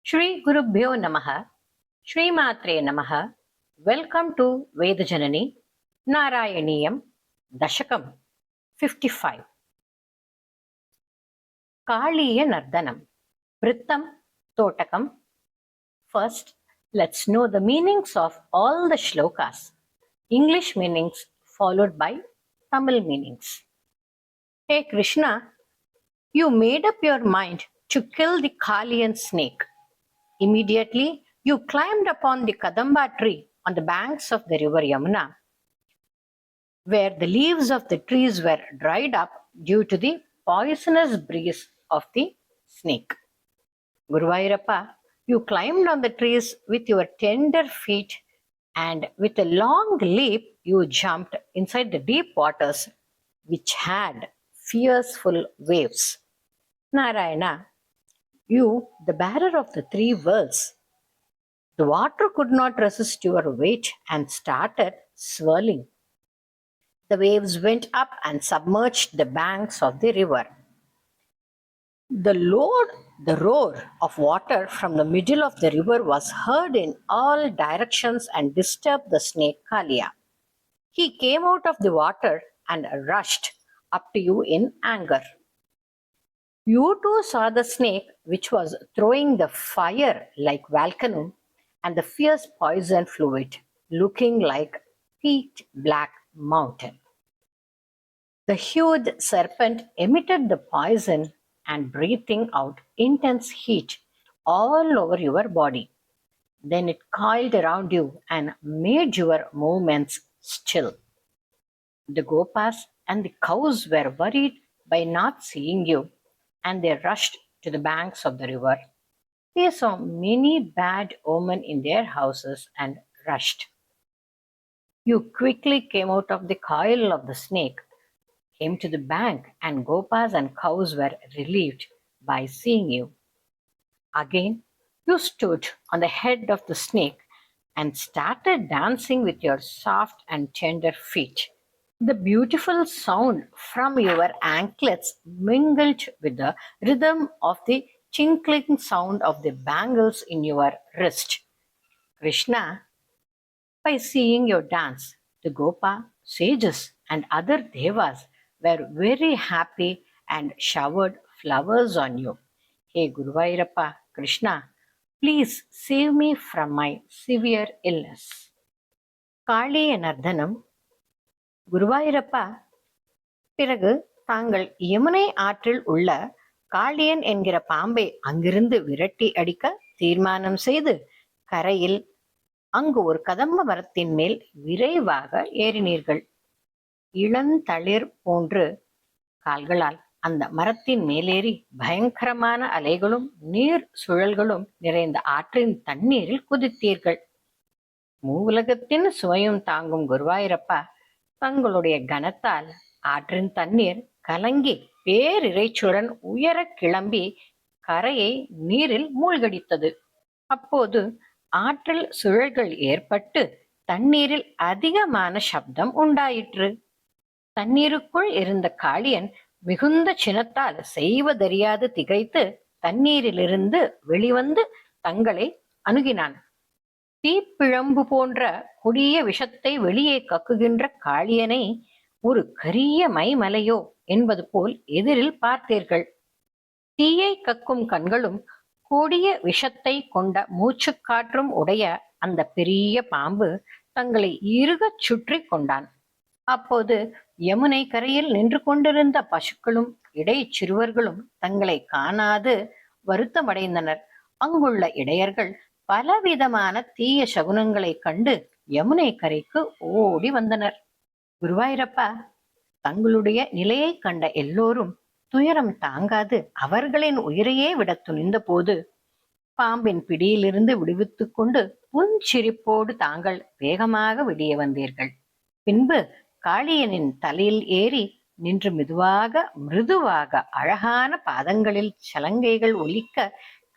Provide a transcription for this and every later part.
Shri Gurubhyo Namaha, Shri Matre Namaha. Welcome to Vedajanani, Narayaniyam, Dashakam 55. Kaliya Nardanam, Vrittam Totakam. First, let's know the meanings of all the shlokas. English meanings followed by Tamil meanings. Hey Krishna, you made up your mind to kill the Kaliyan snake. Immediately, you climbed upon the Kadamba tree on the banks of the river Yamuna, where the leaves of the trees were dried up due to the poisonous breeze of the snake. Guruvayurappa, you climbed on the trees with your tender feet, and with a long leap, you jumped inside the deep waters, which had fearful waves. Narayana, you, the bearer of the three worlds, the water could not resist your weight and started swirling. The waves went up and submerged the banks of the river. The roar of water from the middle of the river was heard in all directions and disturbed the snake Kaliya. He came out of the water and rushed up to you in anger. You too saw the snake, which was throwing the fire like volcano and the fierce poison fluid, looking like peaked black mountain. The huge serpent emitted the poison and breathing out intense heat all over your body. Then it coiled around you and made your movements still. The gopas and the cows were worried by not seeing you, and they rushed to the banks of the river. They saw many bad omen in their houses and rushed. You quickly came out of the coil of the snake, came to the bank, and gopas and cows were relieved by seeing you. Again, you stood on the head of the snake and started dancing with your soft and tender feet. The beautiful sound from your anklets mingled with the rhythm of the tinkling sound of the bangles in your wrist. Krishna, by seeing your dance, the Gopa, sages, and other devas were very happy and showered flowers on you. Hey Guruvayurappa, Krishna, please save me from my severe illness. Kaliya Nardhanam, Guruvayurappa, பிறகு தாங்கள் யமுனை ஆற்றில் உள்ள காளியன் என்கிற பாம்பை அங்கிருந்து விரட்டி அடிக்க தீர்மானம் செய்து கரையில் அங்கு ஒரு கதம்ப மரத்தின் மேல் விரைவாக ஏறினீர்கள். இளந்தளிர் போன்று கால்களால் அந்த மரத்தின் மேலேறி பயங்கரமான அலைகளும் நீர் சுழல்களும் நிறைந்த ஆற்றின் தண்ணீரில் குதித்தீர்கள். மூவுலகத்தின் சுவையும் தாங்கும் குருவாயூரப்பா, தங்களுடைய கனத்தால் ஆற்றின் தண்ணீர் கலங்கி பேரிரைச்சுடன் உயர கிளம்பி கரையை நீரில் மூழ்கடித்தது. அப்போது ஆற்றில் சுழல்கள் ஏற்பட்டு தண்ணீரில் அதிகமான சப்தம் உண்டாயிற்று. தண்ணீருக்குள் இருந்த காளியன் மிகுந்த சினத்தால் செய்வதறியாது திகைத்து தண்ணீரிலிருந்து வெளிவந்து தங்களை அணுகினான். தீப்பிழம்பு போன்ற கொடிய விஷத்தை வெளியே கக்குகின்ற காளியனை ஒரு கரிய மைமலையோ என்பது போல் எதிரில் பார்த்தீர்கள். தீயை கக்கும் கண்களும் கொடிய விஷத்தை கொண்ட மூச்சுக்காற்றும் உடைய அந்த பெரிய பாம்பு தங்களை இறுகச் சுற்றி கொண்டான். அப்போது யமுனை கரையில் நின்று கொண்டிருந்த பசுக்களும் இடைச்சிறுவர்களும் தங்களை காணாது வருத்தமடைந்தனர். அங்குள்ள இடையர்கள் பலவிதமான தீய சகுனங்களை கண்டு யமுனை கரைக்கு ஓடி வந்தனர். குருவாயூரப்பா, தங்களுடைய நிலையை கண்ட எல்லோரும் துயரம் தாங்காது அவர்களின் உயிரையே விட துணிந்த போது பாம்பின் பிடியிலிருந்து விடுவித்துக் கொண்டு புன்சிரிப்போடு தாங்கள் வேகமாக வெளியே வந்தீர்கள். பின்பு காளியனின் தலையில் ஏறி நின்று மிருதுவாக அழகான பாதங்களில் சலங்கைகள் ஒலிக்க,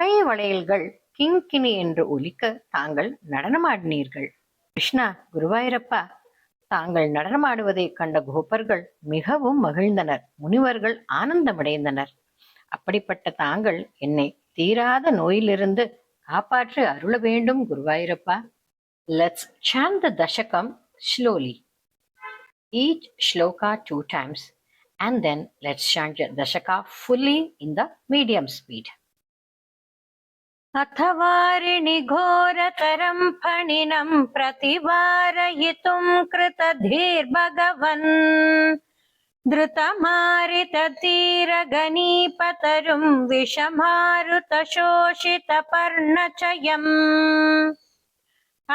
கை வளையல்கள் கிங்கினி என்று ஒலிக்க தாங்கள் நடனமாடினீர்கள். கிருஷ்ணா, குருவாயூரப்பா, தாங்கள் நடனமாடுவதை கண்ட கோபர்கள் மிகவும் மகிழ்ந்தனர். முனிவர்கள் ஆனந்தமடைந்தனர். அப்படிப்பட்ட தாங்கள் என்னை தீராத நோயிலிருந்து காப்பாற்று அருள வேண்டும் Guruvayurappa. Let's chant the Dashakam slowly. Each shloka 2 times, and then let's chant the Dashaka fully in the medium speed. अथवारिणि घोरतरं फणिनं प्रतिवारयितुं कृतधीर्भगवन् धृतमारिततीरगणीपतरुं विषमारुतशोषितपर्णचयम्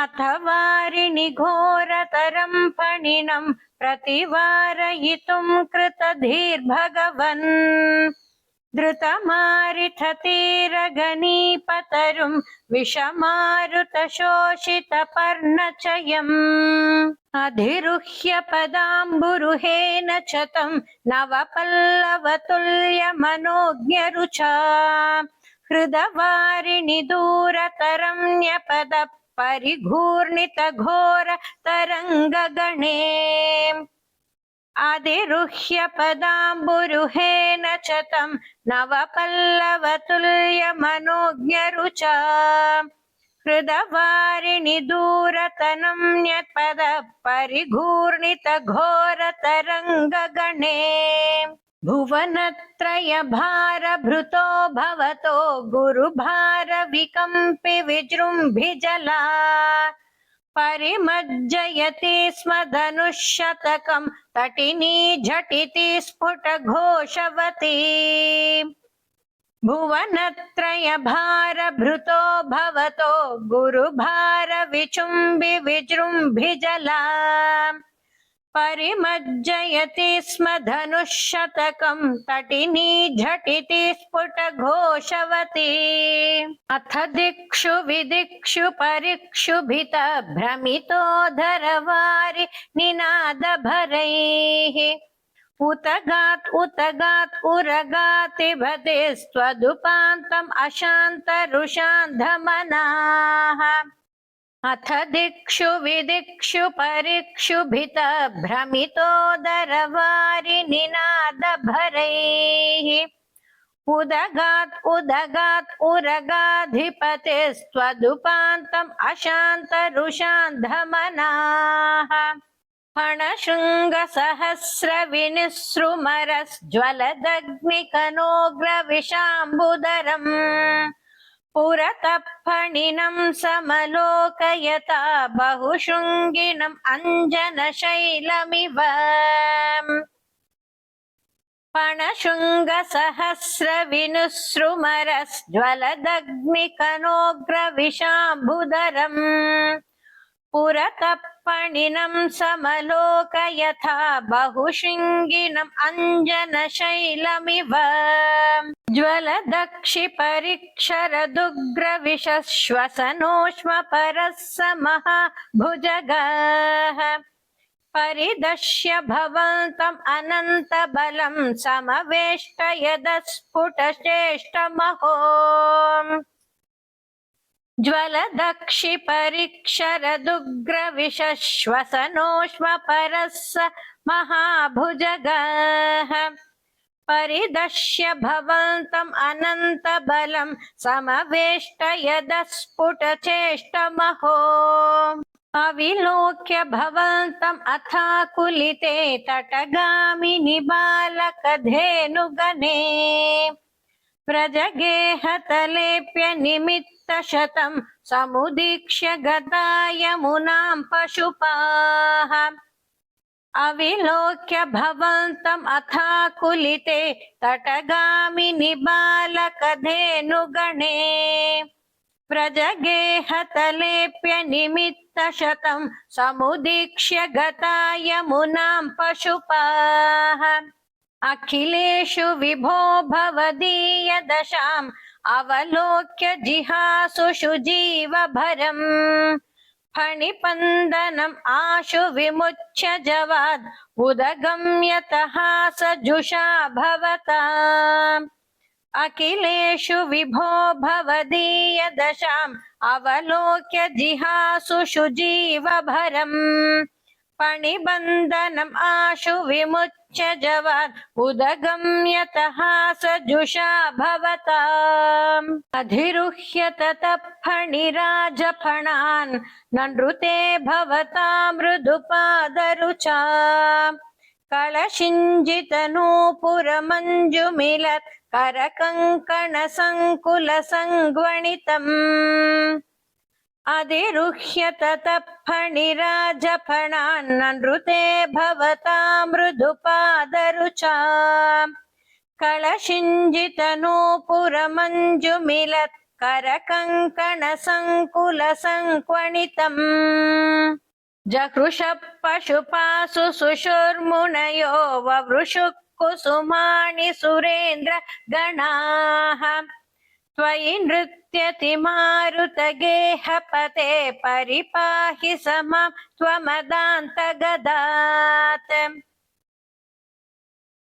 अथवारिणि घोरतरं फणिनं प्रतिवारयितुं कृतधीर्भगवन् धृतमारिततीरगणीपतरुं विषमारुतशोषितपर्णचयम् अधिरुह्य पदाम्बुरुहेण च तं नवपल्लवतुल्यमनोज्ञरुचा हृदवारिणि दूरतरं न्यपद परिघूर्णितघोरतरङ्गगणे अधिरुह्य पदाम्बुरुहेण च तं नवपल्लवतुल्यमनोज्ञरुचा हृदवारिणि दूरतनं न्यपद परिघूर्णितघोरतरङ्गगणे भुवनत्रयभारभृतो भवतो गुरुभारविकम्पि विजृम्भिजला परिमज्जयति स्म धनुःशतकं तटिनी झटिति स्फुटघोषवती भुवनत्रयभारभृतो भवतो गुरुभारविचुम्बि विजृम्भिजला परिमज्जयति स्म धनुःशतकं तटिनी झटिति स्फुटघोषवती अथ दिक्षु विदिक्षु परिक्षुभित भ्रमितोदरवारि निनादभरैः उतगात् उतगात् उरगातिभतेस्त्वदुपान्तम् अशान्तरुषान्धमनाः अथ दिक्षु विदिक्षु परिक्षुभित भ्रमितोदरवारि निनादभरैः उदगात् उदगात् उरगाधिपतेस्त्वदुपान्तम् अशान्तरुषान्धमनाः फणशृङ्गसहस्रविनिसृमरस्ज्वलदग्निकनोग्रविशाम्बुदरम् पुरतः फणिनं समलोकयता बहुशृङ्गिणम् अञ्जनशैलमिव फणशृङ्गसहस्रविनिसृमरस्ज्वलदग्निकनोग्रविशाम्बुदरम् पुरतः फणिनं समलोकयथा बहुशृङ्गिणम् अञ्जनशैलमिव ज्वलदक्षिपरिक्षरदुग्रविश्वसनोष्मपरः स महाभुजगः परिदश्य भवन्तम् अनन्तबलं समवेष्टयदस्फुटचेष्टमहो ज्वलदक्षिपरिक्षरदुग्रविश्वसनोष्मपरः स महाभुजगः परिदश्य भवन्तम् अनन्तबलं समवेष्टयदस्फुटचेष्टमहो अविलोक्य भवन्तम् अथाकुलिते तटगामिनि बालकधेनुगणे व्रजगेहतलेप्य निमित्तशतं समुदीक्ष्य गता यमुनां पशुपाः अविलोक्य भवन्तम् अथाकुलिते तटगामिनि बालकधेनुगणे व्रजगेहतलेप्य निमित्तशतं समुदीक्ष्य गता यमुनां पशुपाः अखिलेषु विभो भवदीयदशाम् अवलोक्य जिहासुषु जीवभरम् फणिपन्दनम् आशु विमुच्य जवाद् उदगम्यतः सजुषा भवता अखिलेषु विभो भवदीयदशाम् अवलोक्य जिहासुषु जीवभरम् फणिबन्धनम् आशु विमुच्य जवान् उदगम्यतः सजुषा भवताम् अधिरुह्य ततः फणिराजफणान् ननृते भवता मृदुपादरुचा कलशिञ्जितनूपुरमञ्जुमिलत् करकङ्कणसङ्कुलसङ्गणितम् अधिरुह्य ततः फणिराजफणान् ननृते भवता मृदुपादरुचा कलशिञ्जितनूपुरमञ्जुमिलत् करकङ्कणसङ्कुलसङ्क्वणितम् जकृषः पशुपासु सुषुर्मुनयो ववृषुः कुसुमानि सुरेन्द्रगणाः त्वयि नृत्यति मारुतगेहपते परिपाहि स मां त्वमदान्तगदात्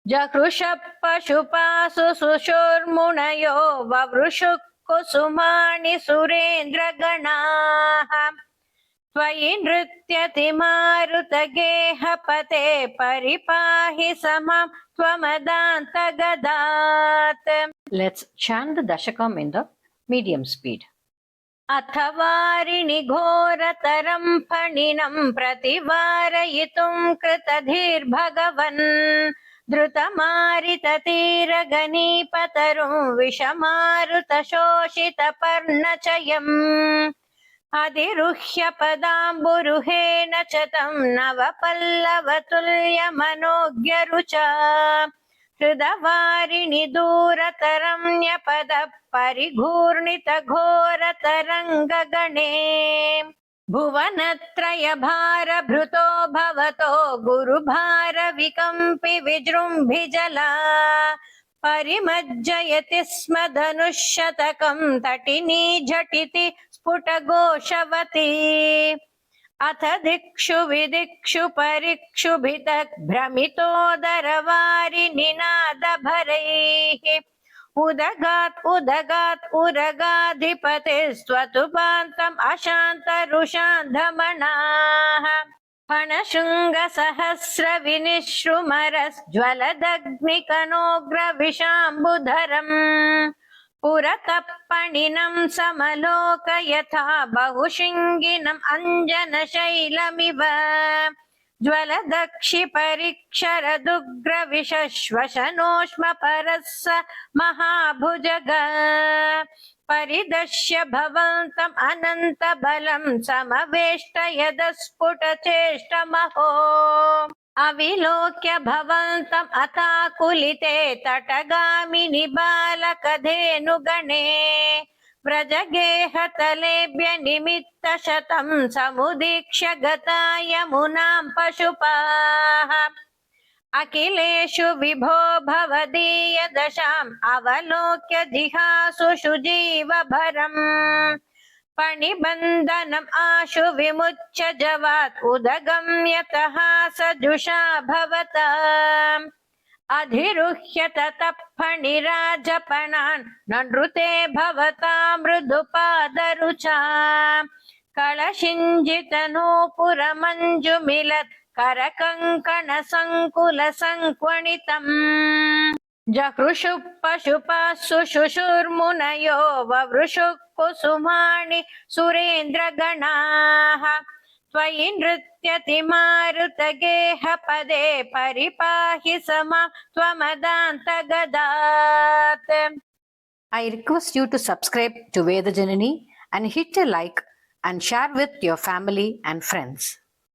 जकृषः पशुपासु सुषुर्मुनयो ववृषुः कुसुमानि सुरेन्द्रगणाः त्वयि नृत्यति मारुतगेहपते परिपाहि स मां त्वमदान्तगदात्. Let's chant the Dashakam in the medium speed. अथवारिणि घोरतरं फणिनं प्रतिवारयितुं कृतधीर्भगवन् धृतमारिततीरगणीपतरुं विषमारुतशोषितपर्णचयम् अधिरुह्य पदाम्बुरुहेण च तं नवपल्लवतुल्यमनोज्ञरुचा हृदवारिणि दूरतरं न्यपदः परिघूर्णितघोरतरङ्गगणे भुवनत्रयभारभृतो भवतो गुरुभारविकम्पि विजृम्भिजला परिमज्जयति स्म धनुःशतकं तटिनी झटिति स्फुटघोषवती अथ दिक्षु विदिक्षु परिक्षुभितः भ्रमितोदरवारिनिनादभरैः उदगात् उदगात् उरगाधिपतिस्त्वतुपान्तम् अशान्तरुषान्धमनाः फणशृङ्गसहस्रविनिश्रुमरज्ज्वलदग्निकनोग्रविशाम्बुधरम् पुरतः फणिनं समलोकयथा बहुशिङ्गिनम् अञ्जनशैलमिव ज्वलदक्षिपरिक्षरदुग्रविशश्वशनोष्म परः स महाभुजग परिदश्य भवन्तम् अनन्तबलं समवेष्टयदस्फुटचेष्टमहो अविलोक्य भवन्तम् अताकुलिते तटगामिनि बालकधेनुगणे व्रजगेहतलेभ्य निमित्तशतं समुदीक्ष्य गता यमुनां पशुपाः अखिलेषु विभो भवदीयदशाम् अवलोक्य जिहासु शुजीवभरम् फणिबन्धनम् आशु विमुच्य जवात् उदगम्यतः सजुषा भवताम् अधिरुह्य ततः फणिराजफणान् ननृते भवता मृदुपादरुचा कलशिञ्जितनूपुरमञ्जुमिलत् करकङ्कणसङ्कुलसङ्क्वणितम् जकृषुः पशुपासु शुशुर्मुनयो ववृषुः कुसुमानि सुरेन्द्रगणाः त्वयि नृत्यति मारुतगेहपदे परिपाहि स मां त्वमदान्तगदात्. I request you to subscribe to Veda Janani and hit a like and share with your family and friends.